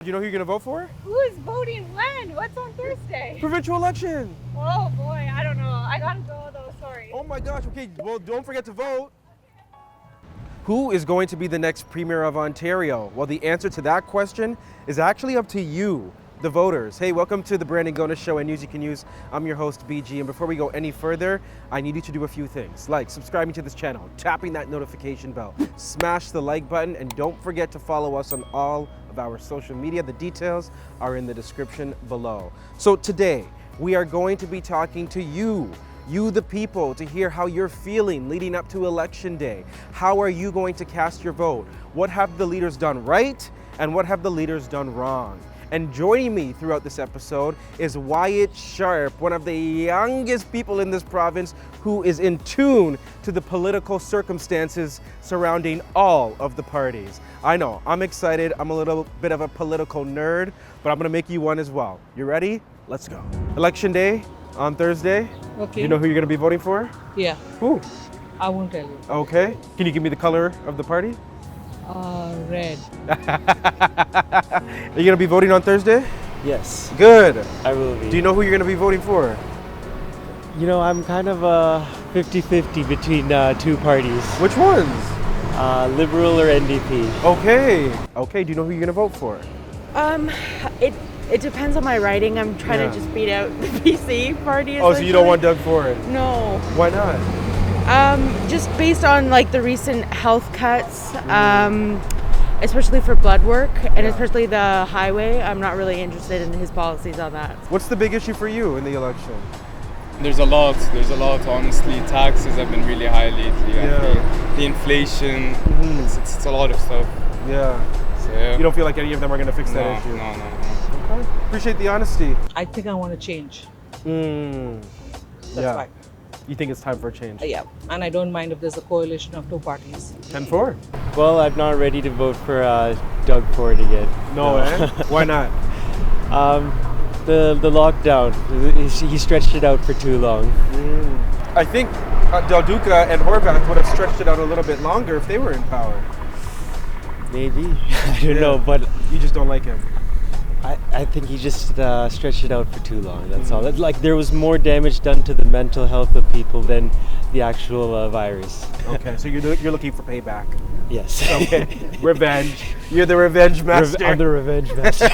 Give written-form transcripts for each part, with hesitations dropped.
Do you know who you're going to vote for? Who is voting when? What's on Thursday? Provincial election. Oh boy, I don't know. I gotta go though, sorry. Oh my gosh, okay, well, don't forget to vote. Who is going to be the next Premier of Ontario? Well, the answer to that question is actually up to you, the voters. Hey, welcome to the Brandon Gona Show and News You Can Use. I'm your host, BG, and before we go any further, I need you to do a few things, like subscribing to this channel, tapping that notification bell, smash the like button, and don't forget to follow us on all of our social media. The details are in the description below. So today, we are going to be talking to you the people, to hear how you're feeling leading up to Election Day. How are you going to cast your vote? What have the leaders done right, and what have the leaders done wrong? And joining me throughout this episode is Wyatt Sharpe, one of the youngest people in this province who is in tune to the political circumstances surrounding all of the parties. I know, I'm excited. I'm a little bit of a political nerd, but I'm gonna make you one as well. You ready? Let's go. Election Day on Thursday. Okay. You know who you're gonna be voting for? Yeah, Who? I won't tell you. Okay. Can you give me the color of the party? Red. Are you gonna be voting on Thursday? Yes, Good. I will be. Do you know who you're gonna be voting for? You know, I'm kind of 50-50 between two parties, Which ones? Liberal or NDP. Okay. Okay, do you know who you're gonna vote for? It depends on my writing. I'm trying Yeah. to just beat out the PC party. Oh, so you don't essentially. want Doug Ford? No. Why not? Just based on like the recent health cuts, especially for blood work and especially the highway. I'm not really interested in his policies on that. What's the big issue for you in the election? There's a lot, honestly. Taxes have been really high lately. I Yeah. feel. The inflation, it's a lot of stuff. Yeah. So, yeah. You don't feel like any of them are gonna fix that issue? No. Okay. Appreciate the honesty. I think I want to change. That's Yeah. why. You think it's time for a change? Yeah, and I don't mind if there's a coalition of two parties. 10-4? Well, I'm not ready to vote for Doug Ford again. No, eh? Why not? The lockdown, he stretched it out for too long. I think Del Duca and Horvath would have stretched it out a little bit longer if they were in power. Maybe, I don't know, but You just don't like him. I think he just stretched it out for too long, that's all. Like, there was more damage done to the mental health of people than the actual virus. Okay, so you're looking for payback. Yes. Okay, revenge. You're the revenge master. I'm the revenge master.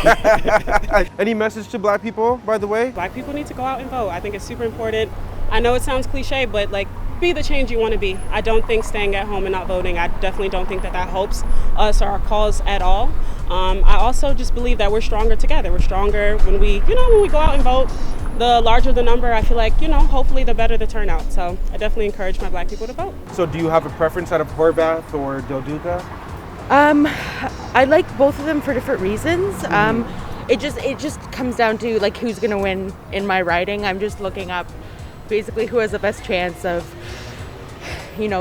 Any message to black people, by the way? Black people need to go out and vote. I think it's super important. I know it sounds cliche, but like, be the change you want to be. I don't think staying at home and not voting, I definitely don't think that helps us or our cause at all. I also just believe that we're stronger together. We're stronger when we go out and vote. The larger the number, I feel like, hopefully the better the turnout. So I definitely encourage my black people to vote. So do you have a preference out of Horvath or Del Duca? I like both of them for different reasons. It just comes down to like who's gonna win in my riding. I'm just looking up basically who has the best chance of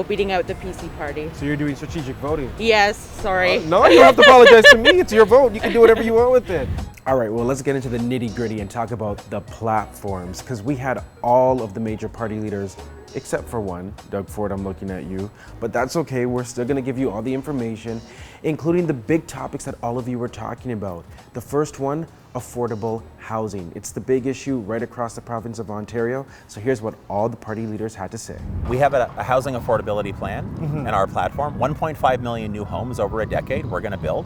beating out the PC party. So you're doing strategic voting? Yes, sorry. No, you don't have to apologize to me. It's your vote. You can do whatever you want with it. All right, well, let's get into the nitty gritty and talk about the platforms, because we had all of the major party leaders except for one. Doug Ford, I'm looking at you, but that's okay. We're still gonna give you all the information, including the big topics that all of you were talking about. The first one, affordable housing. It's the big issue right across the province of Ontario. So here's what all the party leaders had to say. We have a housing affordability plan in our platform. 1.5 million new homes over a decade we're going to build.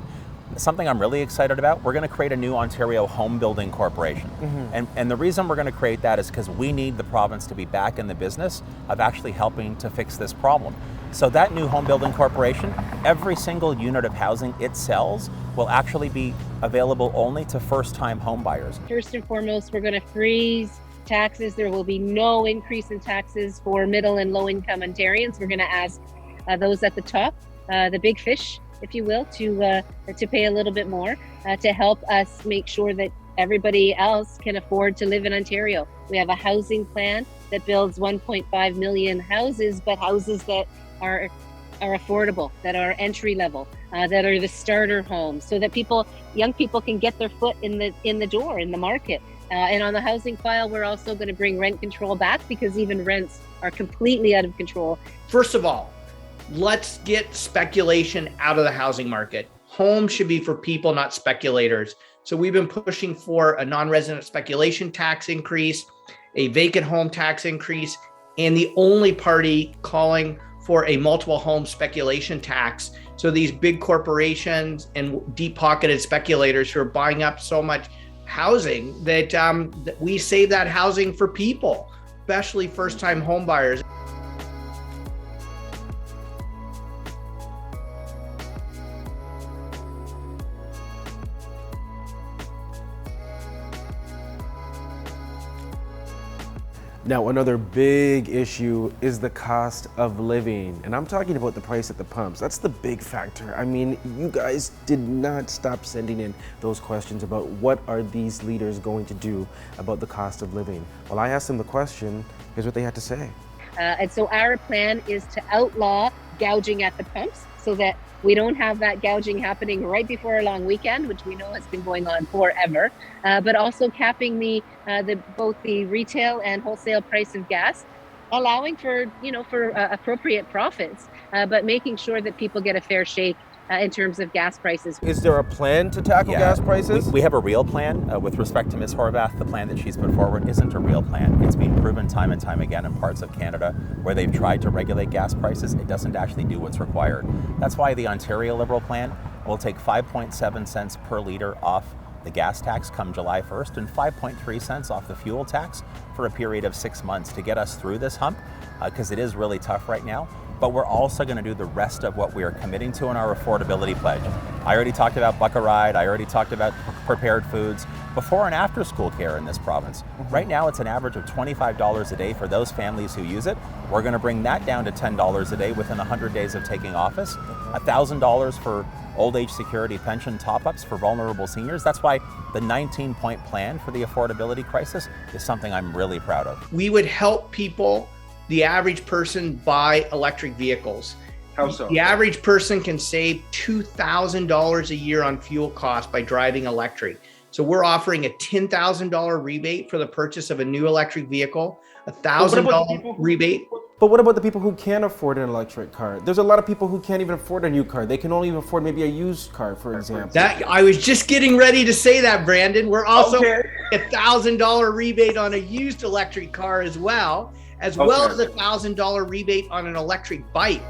Something I'm really excited about, we're going to create a new Ontario Home Building Corporation. And the reason we're going to create that is because we need the province to be back in the business of actually helping to fix this problem. So that new Home Building Corporation, every single unit of housing it sells will actually be available only to first-time home buyers. First and foremost, we're going to freeze taxes. There will be no increase in taxes for middle and low income Ontarians. We're going to ask those at the top, the big fish, if you will, to pay a little bit more to help us make sure that everybody else can afford to live in Ontario. We have a housing plan that builds 1.5 million houses, but houses that are affordable, that are entry level, that are the starter homes, so that young people can get their foot in the door in the market. And on the housing file, we're also going to bring rent control back, because even rents are completely out of control. First of all, let's get speculation out of the housing market. Homes should be for people, not speculators. So we've been pushing for a non-resident speculation tax increase, a vacant home tax increase, and the only party calling for a multiple home speculation tax. So these big corporations and deep-pocketed speculators who are buying up so much housing that we save that housing for people, especially first-time home buyers. Now, another big issue is the cost of living. And I'm talking about the price at the pumps. That's the big factor. I mean, you guys did not stop sending in those questions about what are these leaders going to do about the cost of living. Well, I asked them the question. Here's what they had to say. And so our plan is to outlaw gouging at the pumps so that we don't have that gouging happening right before a long weekend, which we know has been going on forever, but also capping both the retail and wholesale price of gas, allowing for appropriate profits, but making sure that people get a fair shake in terms of gas prices. Is there a plan to tackle gas prices? We have a real plan. With respect to Ms. Horvath, the plan that she's put forward isn't a real plan. It's been proven time and time again in parts of Canada where they've tried to regulate gas prices. It doesn't actually do what's required. That's why the Ontario Liberal plan will take 5.7 cents per litre off the gas tax come July 1st and 5.3 cents off the fuel tax for a period of 6 months to get us through this hump, because it is really tough right now. But we're also going to do the rest of what we are committing to in our affordability pledge. I already talked about Buck a Ride. I already talked about prepared foods, before and after school care in this province. Right now, it's an average of $25 a day for those families who use it. We're going to bring that down to $10 a day within 100 days of taking office. $1,000 for old age security pension top-ups for vulnerable seniors. That's why the 19-point plan for the affordability crisis is something I'm really proud of. We would help people, the average person, buy electric vehicles. How so? The average person can save $2,000 a year on fuel costs by driving electric. So we're offering a $10,000 rebate for the purchase of a new electric vehicle, a $1,000 rebate. But what about the people who can't afford an electric car? There's a lot of people who can't even afford a new car. They can only afford maybe a used car, for example. That I was just getting ready to say that, Brandon. We're also a $1,000 rebate on a used electric car as well as a $1,000 rebate on an electric bike.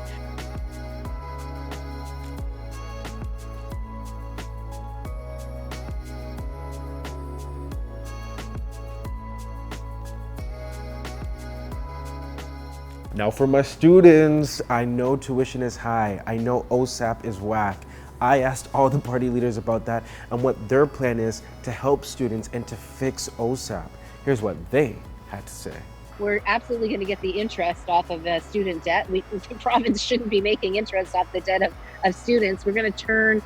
Now for my students, I know tuition is high. I know OSAP is whack. I asked all the party leaders about that and what their plan is to help students and to fix OSAP. Here's what they had to say. We're absolutely going to get the interest off of student debt. The province shouldn't be making interest off the debt of students. We're going to turn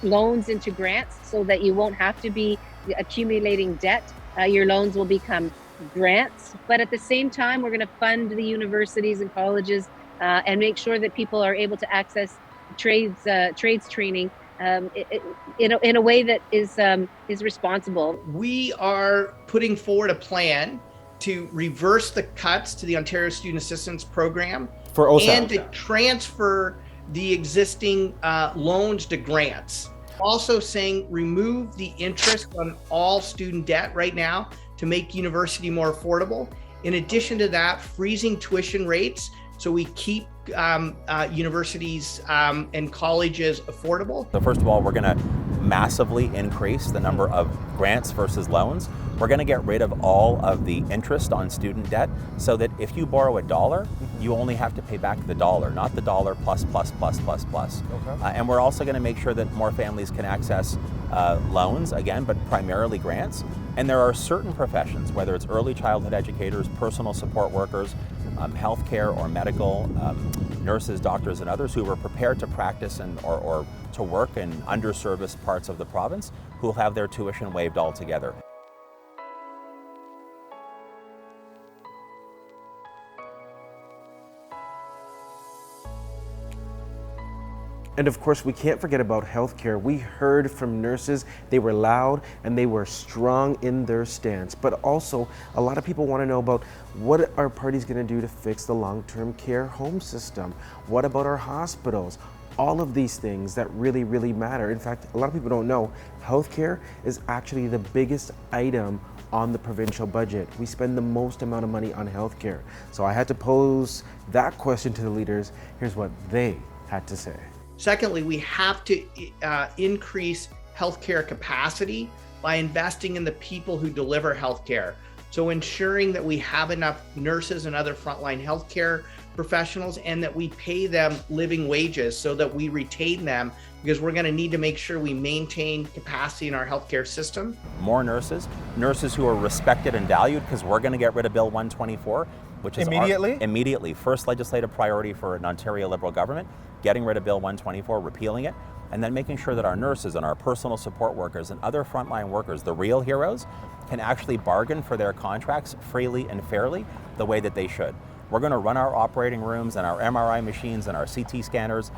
loans into grants so that you won't have to be accumulating debt. Your loans will become grants, but at the same time, we're going to fund the universities and colleges and make sure that people are able to access trades training in a way that is responsible. We are putting forward a plan to reverse the cuts to the Ontario Student Assistance Program for OSAP, and to transfer the existing loans to grants. Also saying remove the interest on all student debt right now to make university more affordable. In addition to that, freezing tuition rates so we keep universities and colleges affordable. So first of all, we're going to massively increase the number of grants versus loans. We're going to get rid of all of the interest on student debt so that if you borrow $1, you only have to pay back the dollar, not the dollar plus. Okay. And we're also going to make sure that more families can access loans, again, but primarily grants. And there are certain professions, whether it's early childhood educators, personal support workers, healthcare or medical, nurses, doctors, and others who are prepared to practice or to work in underserviced parts of the province who will have their tuition waived altogether. And of course, we can't forget about healthcare. We heard from nurses, they were loud and they were strong in their stance. But also, a lot of people want to know about what our party's going to do to fix the long-term care home system. What about our hospitals? all of these things that really, really matter. In fact, a lot of people don't know, healthcare is actually the biggest item on the provincial budget. We spend the most amount of money on healthcare. So I had to pose that question to the leaders. Here's what they had to say. Secondly, we have to increase healthcare capacity by investing in the people who deliver healthcare. So ensuring that we have enough nurses and other frontline healthcare professionals, and that we pay them living wages so that we retain them, because we're going to need to make sure we maintain capacity in our healthcare system. More nurses who are respected and valued, because we're going to get rid of Bill 124, which is immediately first legislative priority for an Ontario Liberal government, getting rid of Bill 124, repealing it, and then making sure that our nurses and our personal support workers and other frontline workers, the real heroes, can actually bargain for their contracts freely and fairly the way that they should. We're going to run our operating rooms and our MRI machines and our CT scanners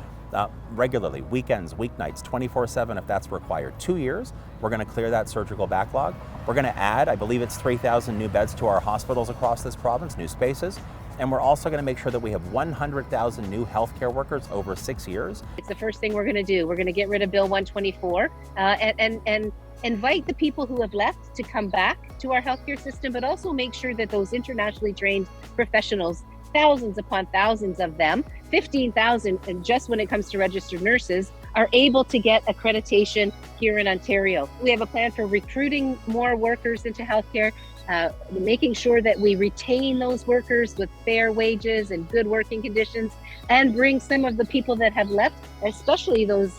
regularly, weekends, weeknights, 24/7 if that's required. 2 years, we're going to clear that surgical backlog. We're going to add, I believe it's 3,000 new beds to our hospitals across this province, new spaces. And we're also going to make sure that we have 100,000 new healthcare workers over 6 years. It's the first thing we're going to do. We're going to get rid of Bill 124 and invite the people who have left to come back to our healthcare system, but also make sure that those internationally trained professionals, thousands upon thousands of them, 15,000, and just when it comes to registered nurses, are able to get accreditation here in Ontario. We have a plan for recruiting more workers into healthcare, making sure that we retain those workers with fair wages and good working conditions, and bring some of the people that have left, especially those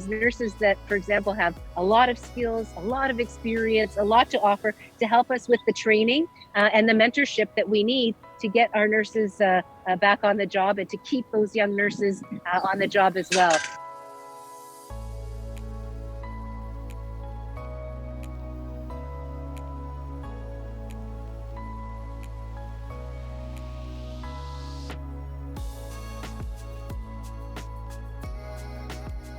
nurses that, for example, have a lot of skills, a lot of experience, a lot to offer, to help us with the training and the mentorship that we need to get our nurses back on the job, and to keep those young nurses on the job as well.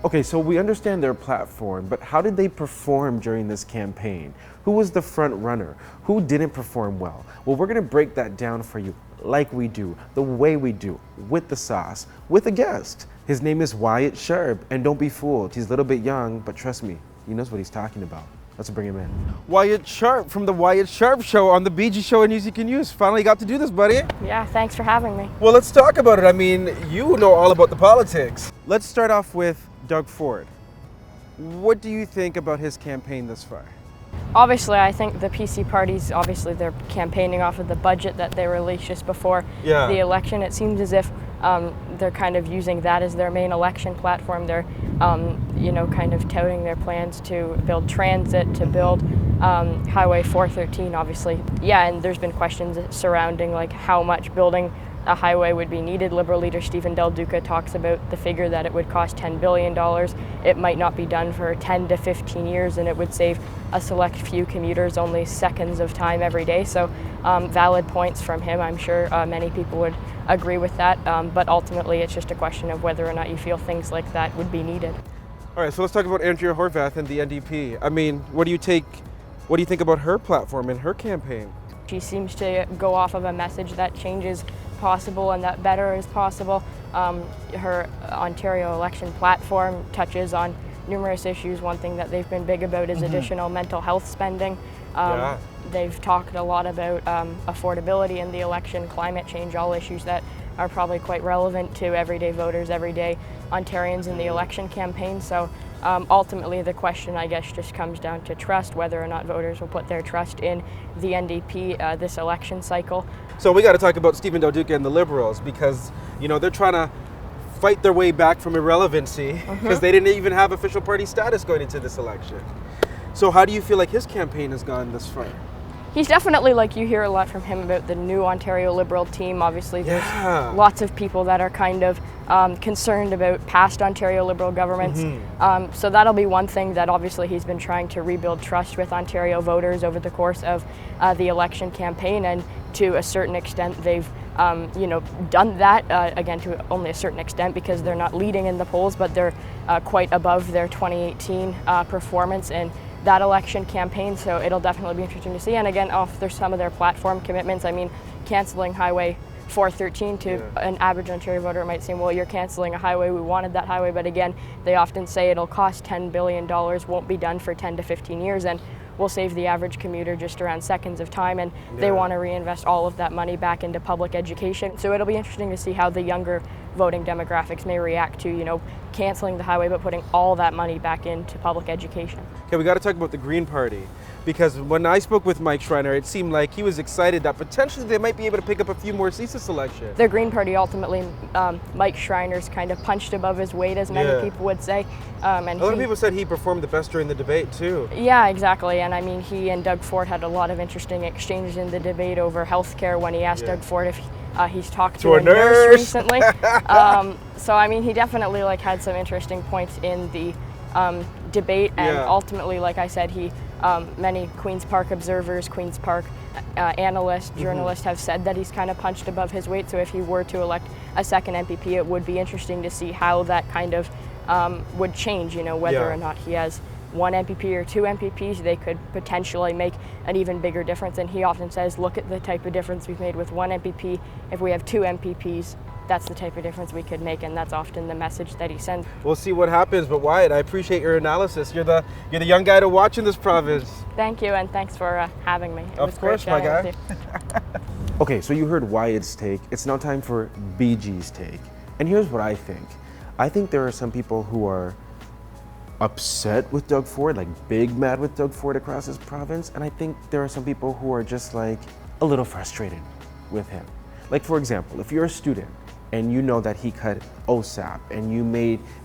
Okay, so we understand their platform, but how did they perform during this campaign? Who was the front runner? Who didn't perform well? Well, we're gonna break that down for you like we do, the way we do, with the sauce, with a guest. His name is Wyatt Sharpe, and don't be fooled. He's a little bit young, but trust me, he knows what he's talking about. Let's bring him in. Wyatt Sharpe from the Wyatt Sharpe Show on the BG Show and News You Can Use. Finally got to do this, buddy. Yeah, thanks for having me. Well, let's talk about it. I mean, you know all about the politics. Let's start off with Doug Ford. What do you think about his campaign thus far? Obviously, I think the PC parties, obviously they're campaigning off of the budget that they released just before the election. It seems as if they're kind of using that as their main election platform. They're, kind of touting their plans to build transit, to build Highway 413, obviously. Yeah, and there's been questions surrounding like how much building a highway would be needed. Liberal leader Stephen Del Duca talks about the figure that it would cost $10 billion. It might not be done for 10 to 15 years, and it would save a select few commuters only seconds of time every day. So valid points from him. I'm sure many people would agree with that, but ultimately it's just a question of whether or not you feel things like that would be needed. All right, so let's talk about Andrea Horwath and the NDP. I mean, what do you think about her platform and her campaign? She seems to go off of a message that change is possible and that better is possible. Her Ontario election platform touches on numerous issues. One thing that they've been big about is additional mental health spending. They've talked a lot about affordability in the election, climate change, all issues that are probably quite relevant to everyday voters, everyday Ontarians in the election campaign. So ultimately the question, I guess, just comes down to trust, whether or not voters will put their trust in the NDP this election cycle. So we got to talk about Stephen Del Duca and the Liberals, because they're trying to fight their way back from irrelevancy because they didn't even have official party status going into this election. So how do you feel like his campaign has gone this far? He's definitely, like, you hear a lot from him about the new Ontario Liberal team. Obviously, there's lots of people that are kind of concerned about past Ontario Liberal governments. So that'll be one thing that obviously he's been trying to rebuild trust with Ontario voters over the course of the election campaign. And to a certain extent, they've done that, again, to only a certain extent, because they're not leading in the polls, but they're quite above their 2018 performance in that election campaign. So it'll definitely be interesting to see. And again, there's some of their platform commitments. I mean, canceling Highway 413 to an average Ontario voter, it might seem, well, you're cancelling a highway, we wanted that highway, but again, they often say it'll cost $10 billion, won't be done for 10 to 15 years, and will save the average commuter just around seconds of time, and they want to reinvest all of that money back into public education. So it'll be interesting to see how the younger voting demographics may react to, you know, canceling the highway but putting all that money back into public education. Okay, we got to talk about the Green Party, because when I spoke with Mike Schreiner, it seemed like he was excited that potentially they might be able to pick up a few more seats this election. The Green Party ultimately, Mike Schreiner's kind of punched above his weight, as many people would say. And a lot of people said he performed the best during the debate too. Yeah, exactly. And I mean, he and Doug Ford had a lot of interesting exchanges in the debate over healthcare when he asked Doug Ford if he's talked to a nurse recently. So I mean, he definitely had some interesting points in the debate, and ultimately, like I said, he many Queen's Park observers, Queen's Park analysts, journalists have said that he's kind of punched above his weight. So if he were to elect a second MPP, it would be interesting to see how that kind of would change, you know, whether or not he has one MPP or two MPPs, they could potentially make an even bigger difference. And he often says, look at the type of difference we've made with one MPP. If we have two MPPs, that's the type of difference we could make, and that's often the message that he sends. We'll see what happens, but Wyatt, I appreciate your analysis. You're the young guy to watch in this province. Thank you, and thanks for having me. Of course, my guy. Okay, so you heard Wyatt's take. It's now time for BG's take. And here's what I think. I think there are some people who are upset with Doug Ford, like big mad with Doug Ford across this province, and I think there are some people who are just like a little frustrated with him. Like, for example, if you're a student and you know that he cut OSAP and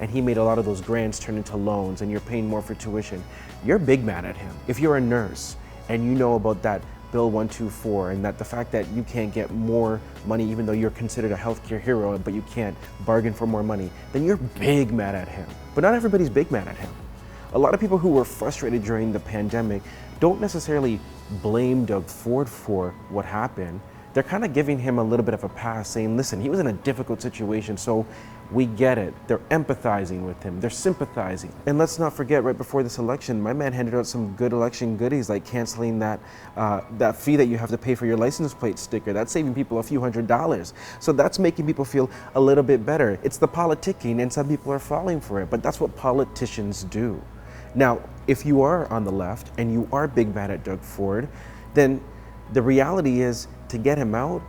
he made a lot of those grants turn into loans and you're paying more for tuition, you're big mad at him. If you're a nurse and you know about that Bill 124 and that the fact that you can't get more money even though you're considered a healthcare hero but you can't bargain for more money, then you're big mad at him. But not everybody's big mad at him. A lot of people who were frustrated during the pandemic don't necessarily blame Doug Ford for what happened. They're kind of giving him a little bit of a pass, saying, listen, he was in a difficult situation, so we get it. They're empathizing with him. They're sympathizing. And let's not forget, right before this election, my man handed out some good election goodies, like canceling that fee that you have to pay for your license plate sticker. That's saving people a few $100s. So that's making people feel a little bit better. It's the politicking, and some people are falling for it, but that's what politicians do. Now, if you are on the left and you are big mad at Doug Ford, then the reality is, to get him out,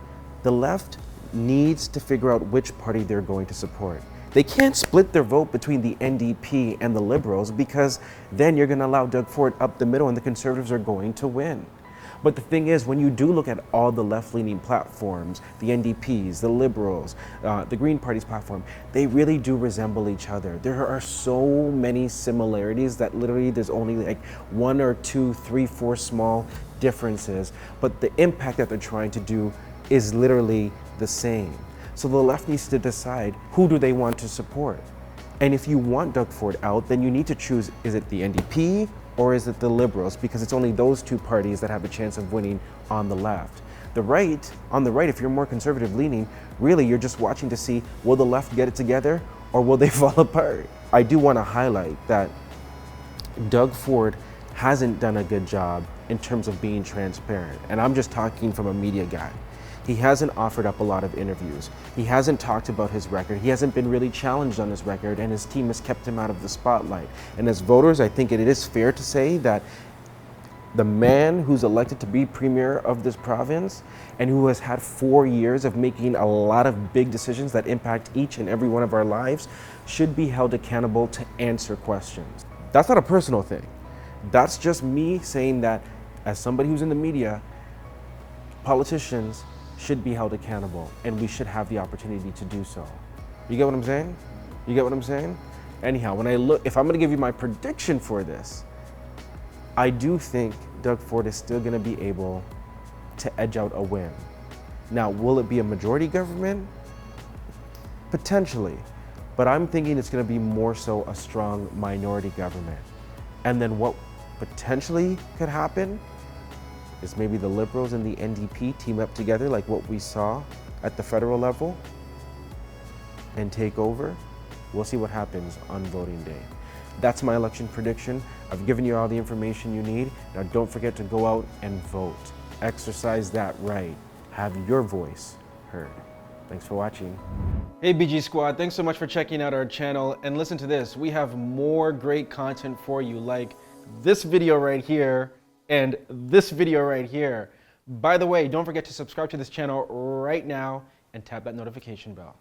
the left needs to figure out which party they're going to support. They can't split their vote between the NDP and the Liberals, because then you're going to allow Doug Ford up the middle and the Conservatives are going to win. But the thing is, when you do look at all the left-leaning platforms, the NDPs, the Liberals, the Green Party's platform, they really do resemble each other. There are so many similarities that literally there's only like 1 or 2, 3, 4 small differences, but the impact that they're trying to do is literally the same. So the left needs to decide, who do they want to support? And if you want Doug Ford out, then you need to choose, is it the NDP or is it the Liberals? Because it's only those two parties that have a chance of winning on the left. On the right, if you're more conservative leaning, really you're just watching to see, will the left get it together or will they fall apart? I do want to highlight that Doug Ford hasn't done a good job in terms of being transparent. And I'm just talking from a media guy. He hasn't offered up a lot of interviews. He hasn't talked about his record. He hasn't been really challenged on his record, and his team has kept him out of the spotlight. And as voters, I think it is fair to say that the man who's elected to be premier of this province and who has had 4 years of making a lot of big decisions that impact each and every one of our lives should be held accountable to answer questions. That's not a personal thing. That's just me saying that as somebody who's in the media, politicians should be held accountable and we should have the opportunity to do so. You get what I'm saying? You get what I'm saying? Anyhow, if I'm gonna give you my prediction for this, I do think Doug Ford is still gonna be able to edge out a win. Now, will it be a majority government? Potentially, but I'm thinking it's gonna be more so a strong minority government. And then what potentially could happen is maybe the Liberals and the NDP team up together like what we saw at the federal level and take over. We'll see what happens on voting day. That's my election prediction. I've given you all the information you need. Now don't forget to go out and vote. Exercise that right. Have your voice heard. Thanks for watching. Hey BG Squad, thanks so much for checking out our channel. And listen to this, we have more great content for you, like this video right here and this video right here. By the way, don't forget to subscribe to this channel right now and tap that notification bell.